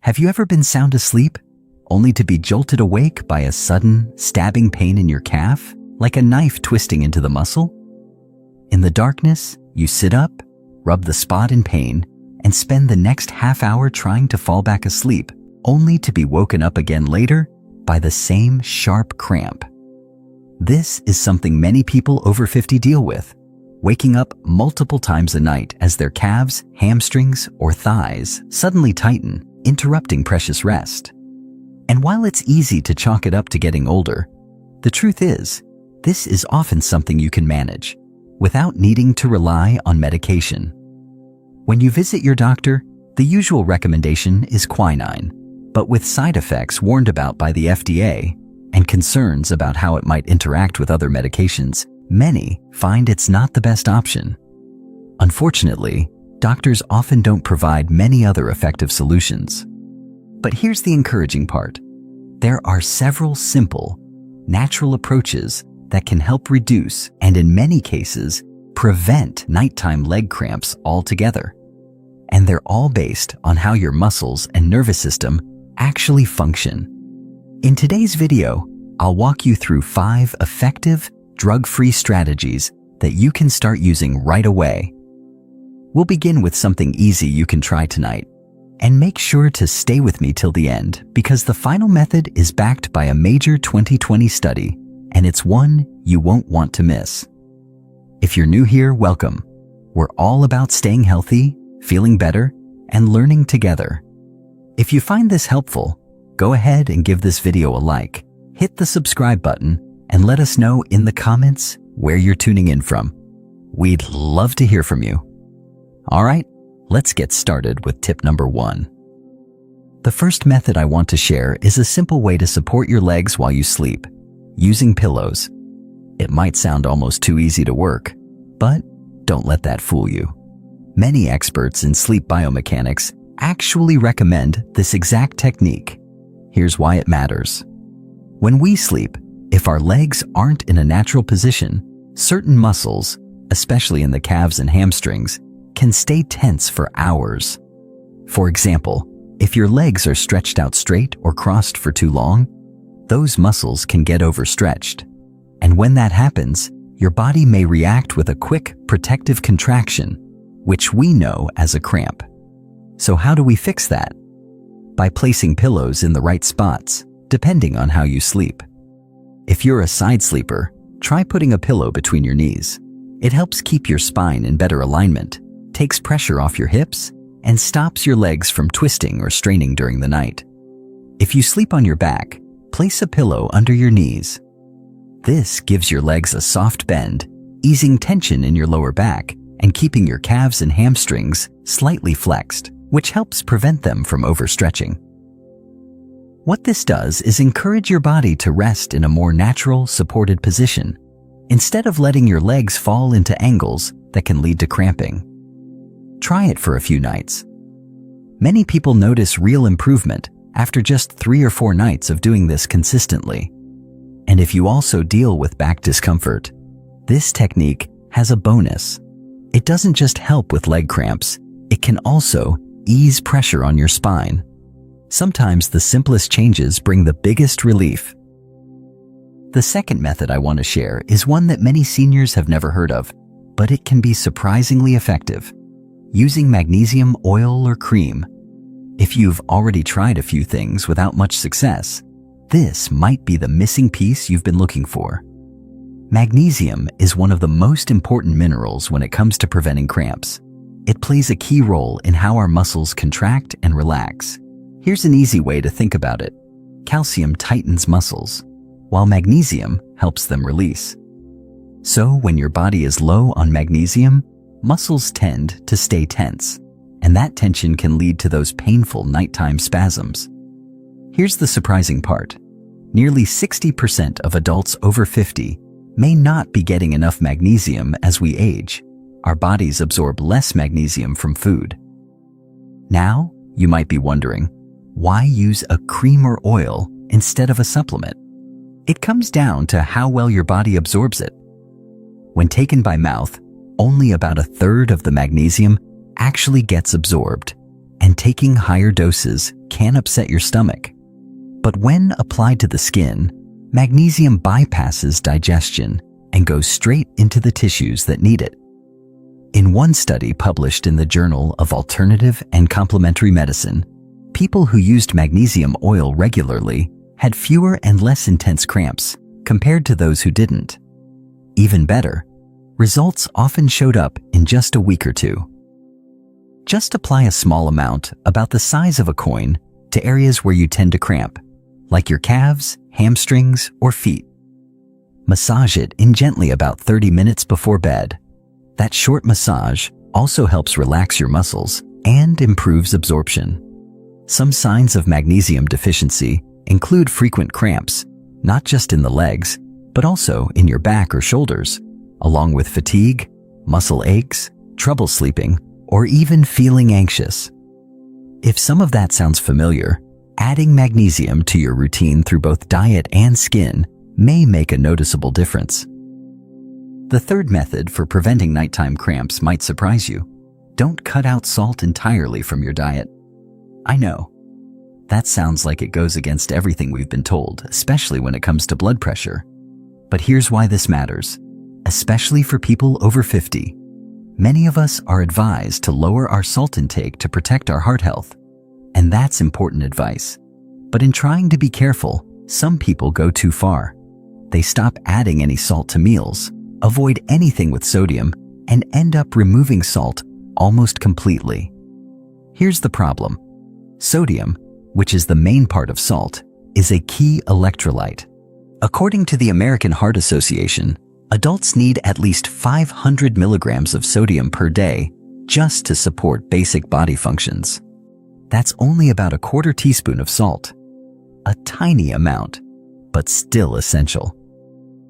Have you ever been sound asleep, only to be jolted awake by a sudden, stabbing pain in your calf, like a knife twisting into the muscle? In the darkness, you sit up, rub the spot in pain, and spend the next half hour trying to fall back asleep, only to be woken up again later by the same sharp cramp. This is something many people over 50 deal with, waking up multiple times a night as their calves, hamstrings, or thighs suddenly tighten, interrupting precious rest. And while it's easy to chalk it up to getting older, the truth is, this is often something you can manage without needing to rely on medication. When you visit your doctor, the usual recommendation is quinine, but with side effects warned about by the FDA and concerns about how it might interact with other medications, many find it's not the best option. Unfortunately, doctors often don't provide many other effective solutions. But here's the encouraging part. There are several simple, natural approaches that can help reduce and in many cases, prevent nighttime leg cramps altogether. And they're all based on how your muscles and nervous system actually function. In today's video, I'll walk you through 5 effective, drug-free strategies that you can start using right away. We'll begin with something easy you can try tonight. And make sure to stay with me till the end because the final method is backed by a major 2020 study, and it's one you won't want to miss. If you're new here, welcome. We're all about staying healthy, feeling better, and learning together. If you find this helpful, go ahead and give this video a like, hit the subscribe button, and let us know in the comments where you're tuning in from. We'd love to hear from you. All right, let's get started with tip number 1. The first method I want to share is a simple way to support your legs while you sleep, using pillows. It might sound almost too easy to work, but don't let that fool you. Many experts in sleep biomechanics actually recommend this exact technique. Here's why it matters. When we sleep, if our legs aren't in a natural position, certain muscles, especially in the calves and hamstrings, can stay tense for hours. For example, if your legs are stretched out straight or crossed for too long, those muscles can get overstretched. And when that happens, your body may react with a quick protective contraction, which we know as a cramp. So how do we fix that? By placing pillows in the right spots, depending on how you sleep. If you're a side sleeper, try putting a pillow between your knees. It helps keep your spine in better alignment, takes pressure off your hips, and stops your legs from twisting or straining during the night. If you sleep on your back, place a pillow under your knees. This gives your legs a soft bend, easing tension in your lower back and keeping your calves and hamstrings slightly flexed, which helps prevent them from overstretching. What this does is encourage your body to rest in a more natural, supported position, instead of letting your legs fall into angles that can lead to cramping. Try it for a few nights. Many people notice real improvement after just 3 or 4 nights of doing this consistently. And if you also deal with back discomfort, this technique has a bonus. It doesn't just help with leg cramps, it can also ease pressure on your spine. Sometimes the simplest changes bring the biggest relief. The second method I want to share is one that many seniors have never heard of, but it can be surprisingly effective. Using magnesium oil or cream. If you've already tried a few things without much success, this might be the missing piece you've been looking for. Magnesium is one of the most important minerals when it comes to preventing cramps. It plays a key role in how our muscles contract and relax. Here's an easy way to think about it. Calcium tightens muscles, while magnesium helps them release. So when your body is low on magnesium, muscles tend to stay tense, and that tension can lead to those painful nighttime spasms. Here's the surprising part. Nearly 60% of adults over 50 may not be getting enough magnesium as we age. Our bodies absorb less magnesium from food. Now, you might be wondering, why use a cream or oil instead of a supplement? It comes down to how well your body absorbs it. When taken by mouth, only about 1/3 of the magnesium actually gets absorbed, and taking higher doses can upset your stomach. But when applied to the skin, magnesium bypasses digestion and goes straight into the tissues that need it. In one study published in the Journal of Alternative and Complementary Medicine, people who used magnesium oil regularly had fewer and less intense cramps compared to those who didn't. Even better, results often showed up in just a week or two. Just apply a small amount, about the size of a coin, to areas where you tend to cramp, like your calves, hamstrings, or feet. Massage it in gently about 30 minutes before bed. That short massage also helps relax your muscles and improves absorption. Some signs of magnesium deficiency include frequent cramps, not just in the legs, but also in your back or shoulders, along with fatigue, muscle aches, trouble sleeping, or even feeling anxious. If some of that sounds familiar, adding magnesium to your routine through both diet and skin may make a noticeable difference. The third method for preventing nighttime cramps might surprise you. Don't cut out salt entirely from your diet. I know, that sounds like it goes against everything we've been told, especially when it comes to blood pressure. But here's why this matters, especially for people over 50. Many of us are advised to lower our salt intake to protect our heart health, and that's important advice. But in trying to be careful, some people go too far. They stop adding any salt to meals, avoid anything with sodium, and end up removing salt almost completely. Here's the problem. Sodium, which is the main part of salt, is a key electrolyte. According to the American Heart Association, adults need at least 500 milligrams of sodium per day just to support basic body functions. That's only about a quarter teaspoon of salt. A tiny amount, but still essential.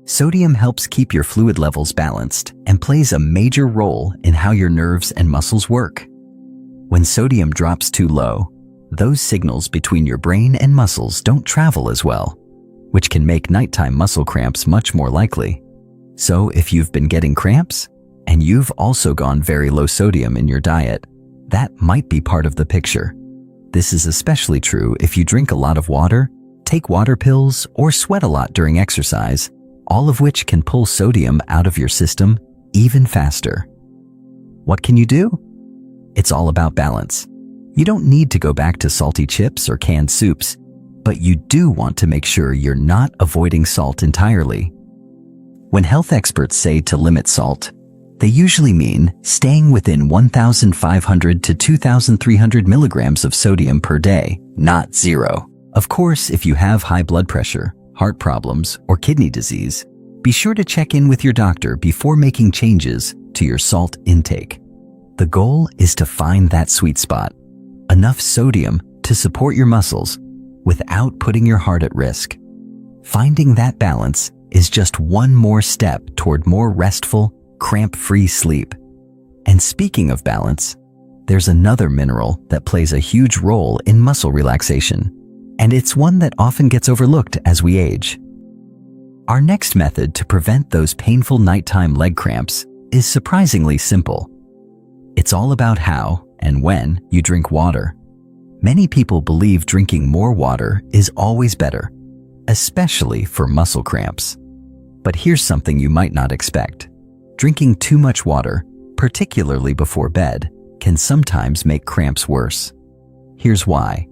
Sodium helps keep your fluid levels balanced and plays a major role in how your nerves and muscles work. When sodium drops too low, those signals between your brain and muscles don't travel as well, which can make nighttime muscle cramps much more likely. So if you've been getting cramps, and you've also gone very low sodium in your diet, that might be part of the picture. This is especially true if you drink a lot of water, take water pills, or sweat a lot during exercise, all of which can pull sodium out of your system even faster. What can you do? It's all about balance. You don't need to go back to salty chips or canned soups, but you do want to make sure you're not avoiding salt entirely. When health experts say to limit salt, they usually mean staying within 1,500 to 2,300 milligrams of sodium per day, not zero. Of course, if you have high blood pressure, heart problems, or kidney disease, be sure to check in with your doctor before making changes to your salt intake. The goal is to find that sweet spot, enough sodium to support your muscles without putting your heart at risk. Finding that balance is just one more step toward more restful, cramp-free sleep. And speaking of balance, there's another mineral that plays a huge role in muscle relaxation, and it's one that often gets overlooked as we age. Our next method to prevent those painful nighttime leg cramps is surprisingly simple. It's all about how and when you drink water. Many people believe drinking more water is always better, especially for muscle cramps. But here's something you might not expect. Drinking too much water, particularly before bed, can sometimes make cramps worse. Here's why.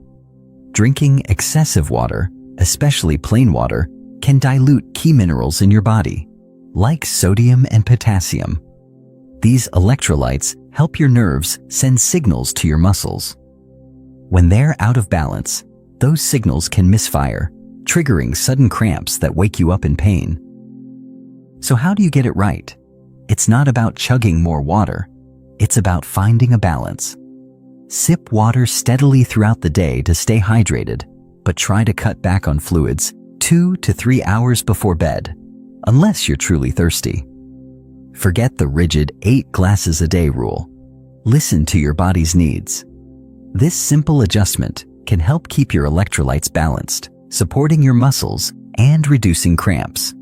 Drinking excessive water, especially plain water, can dilute key minerals in your body, like sodium and potassium. These electrolytes help your nerves send signals to your muscles. When they're out of balance, those signals can misfire, triggering sudden cramps that wake you up in pain. So how do you get it right? It's not about chugging more water. It's about finding a balance. Sip water steadily throughout the day to stay hydrated, but try to cut back on fluids 2 to 3 hours before bed, unless you're truly thirsty. Forget the rigid 8 glasses a day rule. Listen to your body's needs. This simple adjustment can help keep your electrolytes balanced, supporting your muscles and reducing cramps.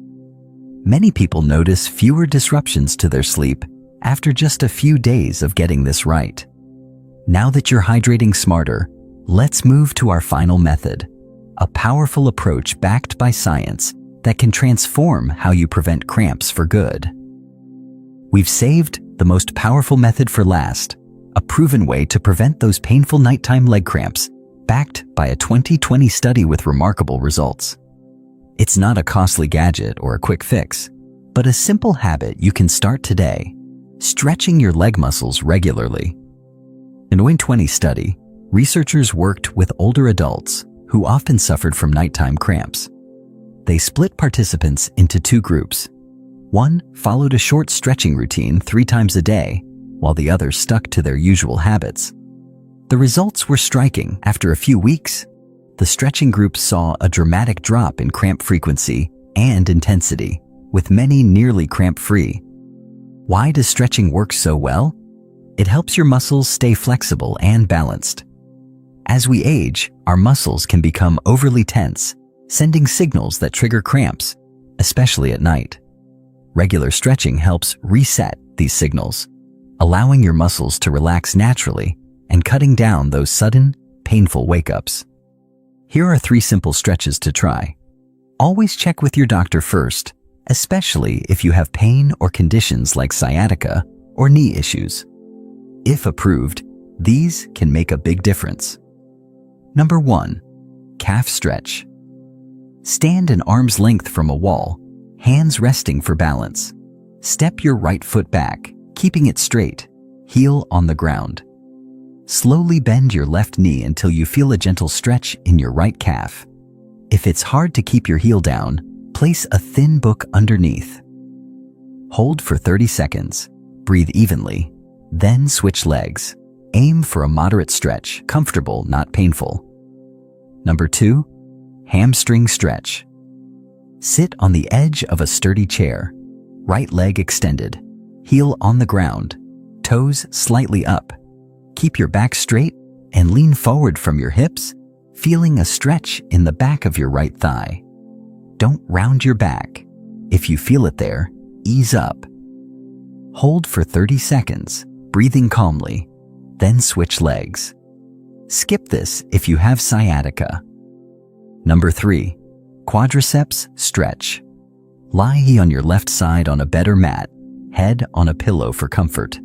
Many people notice fewer disruptions to their sleep after just a few days of getting this right. Now that you're hydrating smarter, let's move to our final method, a powerful approach backed by science that can transform how you prevent cramps for good. We've saved the most powerful method for last, a proven way to prevent those painful nighttime leg cramps, backed by a 2020 study with remarkable results. It's not a costly gadget or a quick fix, but a simple habit you can start today, stretching your leg muscles regularly. In a 2020 study, researchers worked with older adults who often suffered from nighttime cramps. They split participants into two groups. One followed a short stretching routine 3 times a day, while the other stuck to their usual habits. The results were striking. After a few weeks, the stretching group saw a dramatic drop in cramp frequency and intensity, with many nearly cramp-free. Why does stretching work so well? It helps your muscles stay flexible and balanced. As we age, our muscles can become overly tense, sending signals that trigger cramps, especially at night. Regular stretching helps reset these signals, allowing your muscles to relax naturally and cutting down those sudden, painful wake-ups. Here are 3 simple stretches to try. Always check with your doctor first, especially if you have pain or conditions like sciatica or knee issues. If approved, these can make a big difference. Number 1. Calf stretch. Stand an arm's length from a wall, hands resting for balance. Step your right foot back, keeping it straight, heel on the ground. Slowly bend your left knee until you feel a gentle stretch in your right calf. If it's hard to keep your heel down, place a thin book underneath. Hold for 30 seconds, breathe evenly, then switch legs. Aim for a moderate stretch, comfortable, not painful. Number 2, hamstring stretch. Sit on the edge of a sturdy chair, right leg extended, heel on the ground, toes slightly up. Keep your back straight and lean forward from your hips, feeling a stretch in the back of your right thigh. Don't round your back. If you feel it there, ease up. Hold for 30 seconds, breathing calmly, then switch legs. Skip this if you have sciatica. Number 3, quadriceps stretch. Lie on your left side on a bed or mat, head on a pillow for comfort.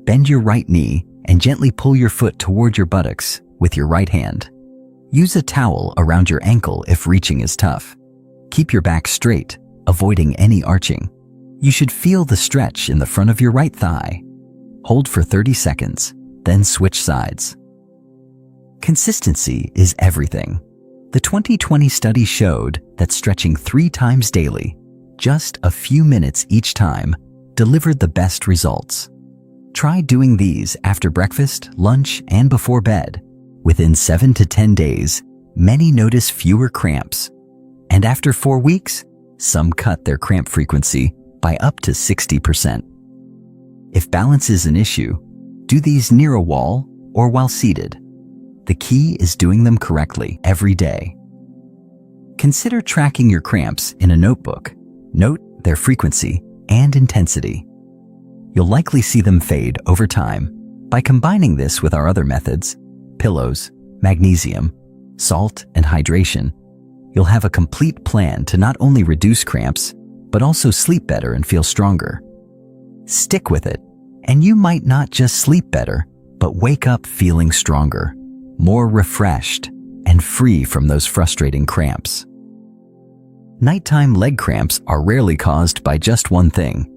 Bend your right knee and gently pull your foot toward your buttocks with your right hand. Use a towel around your ankle if reaching is tough. Keep your back straight, avoiding any arching. You should feel the stretch in the front of your right thigh. Hold for 30 seconds, then switch sides. Consistency is everything. The 2020 study showed that stretching 3 times daily, just a few minutes each time, delivered the best results. Try doing these after breakfast, lunch, and before bed. Within 7 to 10 days, many notice fewer cramps. And after 4 weeks, some cut their cramp frequency by up to 60%. If balance is an issue, do these near a wall or while seated. The key is doing them correctly every day. Consider tracking your cramps in a notebook. Note their frequency and intensity. You'll likely see them fade over time. By combining this with our other methods, pillows, magnesium, salt, and hydration, you'll have a complete plan to not only reduce cramps, but also sleep better and feel stronger. Stick with it, and you might not just sleep better, but wake up feeling stronger, more refreshed, and free from those frustrating cramps. Nighttime leg cramps are rarely caused by just one thing.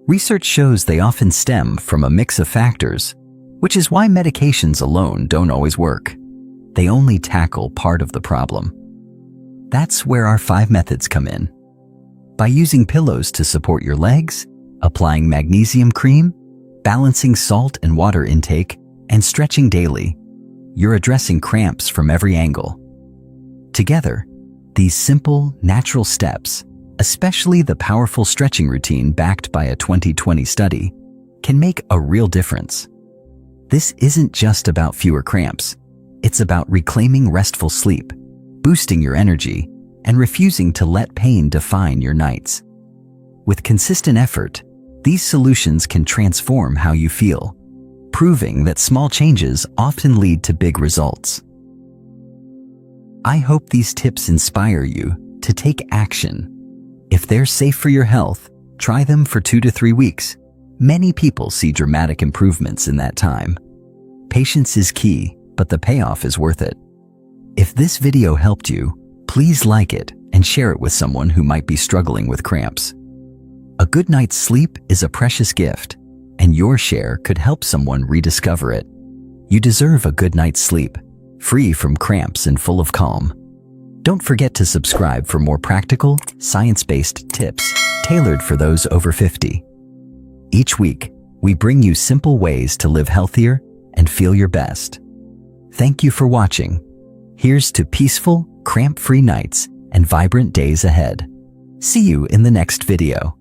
Research shows they often stem from a mix of factors, which is why medications alone don't always work. They only tackle part of the problem. That's where our 5 methods come in. By using pillows to support your legs, applying magnesium cream, balancing salt and water intake, and stretching daily, you're addressing cramps from every angle. Together, these simple, natural steps, especially the powerful stretching routine backed by a 2020 study, can make a real difference. This isn't just about fewer cramps. It's about reclaiming restful sleep, boosting your energy, and refusing to let pain define your nights. With consistent effort, these solutions can transform how you feel, proving that small changes often lead to big results. I hope these tips inspire you to take action. If they're safe for your health, try them for 2 to 3 weeks. Many people see dramatic improvements in that time. Patience is key, but the payoff is worth it. If this video helped you, please like it and share it with someone who might be struggling with cramps. A good night's sleep is a precious gift, and your share could help someone rediscover it. You deserve a good night's sleep, free from cramps and full of calm. Don't forget to subscribe for more practical, science-based tips tailored for those over 50. Each week, we bring you simple ways to live healthier and feel your best. Thank you for watching. Here's to peaceful, cramp-free nights and vibrant days ahead. See you in the next video.